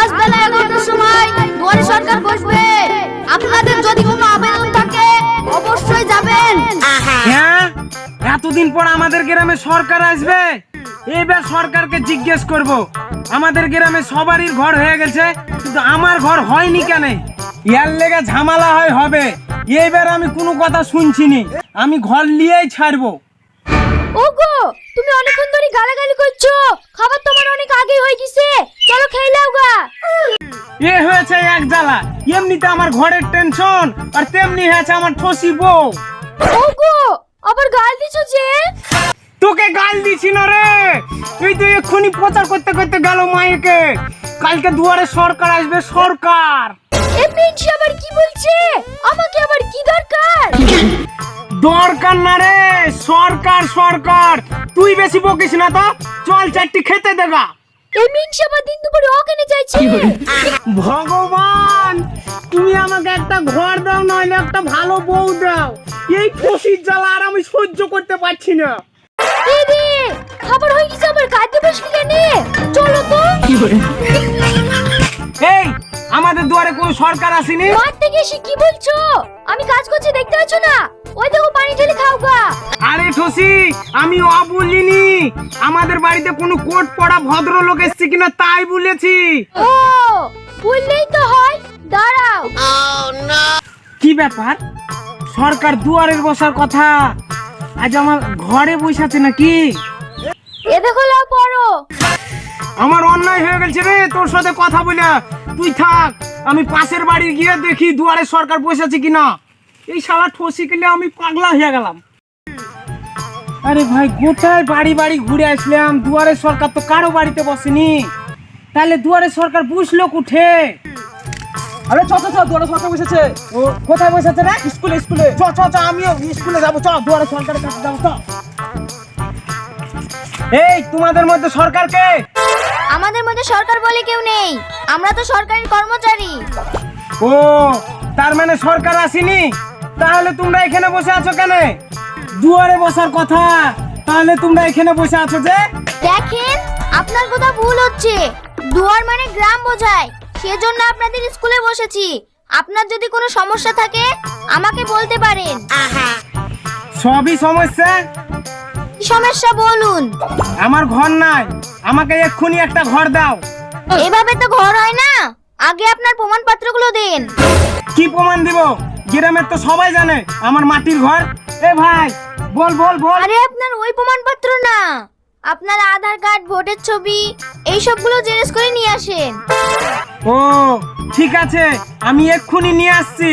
আজ বেলা 11টার সময় দুয়ারে সরকার বসবে। আপনাদের যদি কোনো আবেদন থাকে অবশ্যই যাবেন। হ্যাঁ, এতদিন পর আমাদের গ্রামে সরকার আসবে। এবার সরকারকে জিজ্ঞেস করব, আমাদের গ্রামে সবারই ঘর হয়ে গেছে কিন্তু আমার ঘর হয়নি কেন? ইয়ার লেগে ঝামেলা হবে। এইবার আমি কোনো কথা শুনছিনি, আমি ঘর নিয়েই ছাড়বো। ওগো, তুমি অনেকক্ষণ ধরে গালাগালি করছো, খাবার তোমার অনেক আগে হয়ে গেছে, চলো খেয়ে নাও গা। এ হয়েছে এক জ্বালা, এমনিতে আমার ঘরের টেনশন আর তেমনি হয়েছে আমার ঠসি বউ। ওগো, আবার গাল দিছো যে? তোকে গাল দিছি না রে, তুই তো এক্ষুনি প্রচার করতে করতে গেল মাইকে কালকে দুয়ারে সরকার আসবে। সরকার এমনি আবার কি বলছে? আমাকে আবার কি দরকার? দরকার না রে, সরকার সরকার। তুই বেশি বকিস না তো, চল চারটি খেতে দেগা। এমনি আবার দিন দুপুরে ওখানে যাইছে। ভগবান, তুমি আমাকে একটা ঘর দাও, নইলে একটা ভালো বউ দাও। এই খুশির জ্বালা আর আমি সহ্য করতে পারছি না। দিদি, খাবার হয়ে গেছে, আবার খাইতে বসলি কেন? চলো তো। এই, আমাদের দুয়ারে কোনো সরকার আসেনি। মাঠ থেকে এসে কি বলছো? আমি কাজ করছি, দেখতে পাচ্ছ না? ওই দেখো পানি ঢেলে খাও গা। আরে ঠসি, আমি বলিনি, আমাদের বাড়িতে কোনো কোট পড়া ভদ্রলোক এসেছে কিনা তাই বলেছি। ও, বললেই তো হয়, দাঁড়াও। কি ব্যাপার, সরকার দুয়ারের বসার কথা, আজ আমার ঘরে বসেছে নাকি? এ দেখো লাও পড়ো। আমার অন্যায় হয়ে গেছে রে তোর সাথে কথা বলে। তুই থাক, আমি পাশের বাড়ি গিয়ে দেখি দুয়ারে সরকার বসেছে কিনা। এই শালা ঠসি কিনে আমি পাগলা হয়ে গেলাম। আরে ভাই, গোটায় বাড়ি বাড়ি ঘুরে আসলাম, দুয়ারে সরকার তো কারো বাড়িতে বসেনি। তাহলে দুয়ারে সরকার বুঝলো কুঠে? আরে চ চ চ, দুয়ারে সরকার বসেছে। ও কোথায় বসেছে রে? স্কুলে স্কুলে। চ চ চ, আমিও স্কুলে যাবো, চ দুয়ারে সরকারের কাছে যাবো চ। এই, তোমাদের মধ্যে সরকারকে? আমাদের মধ্যে সরকার বলে কেউ নেই, আমরা তো সরকারি কর্মচারী। ও, তার মানে সরকার আসেনি। তাহলে তোমরা এখানে বসে আছো কেন? দুয়ারে বসার কথা, তাহলে তোমরা এখানে বসে আছো যে? দেখেন, আপনার কোথাও ভুল হচ্ছে। দুয়ার মানে গ্রাম বোঝায়, সেজন্য আপনাদের স্কুলে বসেছি। আপনার যদি কোনো সমস্যা থাকে আমাকে বলতে পারেন। সবই সমস্যা। কি সমস্যা বলুন? আমার ঘর নাই, আমাকে এক্ষুনি একটা ঘর দাও। এভাবে তো ঘর হয় না, আগে আপনার প্রমাণপত্রগুলো দেন। কি প্রমাণ দিব? গ্রামের তো সবাই জানে আমার মাটির ঘর। এ ভাই, বল বল বল। আরে আপনার ওই প্রমাণপত্র না, আপনার আধার কার্ড, ভোটের ছবি, এই সবগুলো জেরক্স করে নিয়ে আসেন। ও ঠিক আছে, আমি এক্ষুনি নিয়ে আসছি।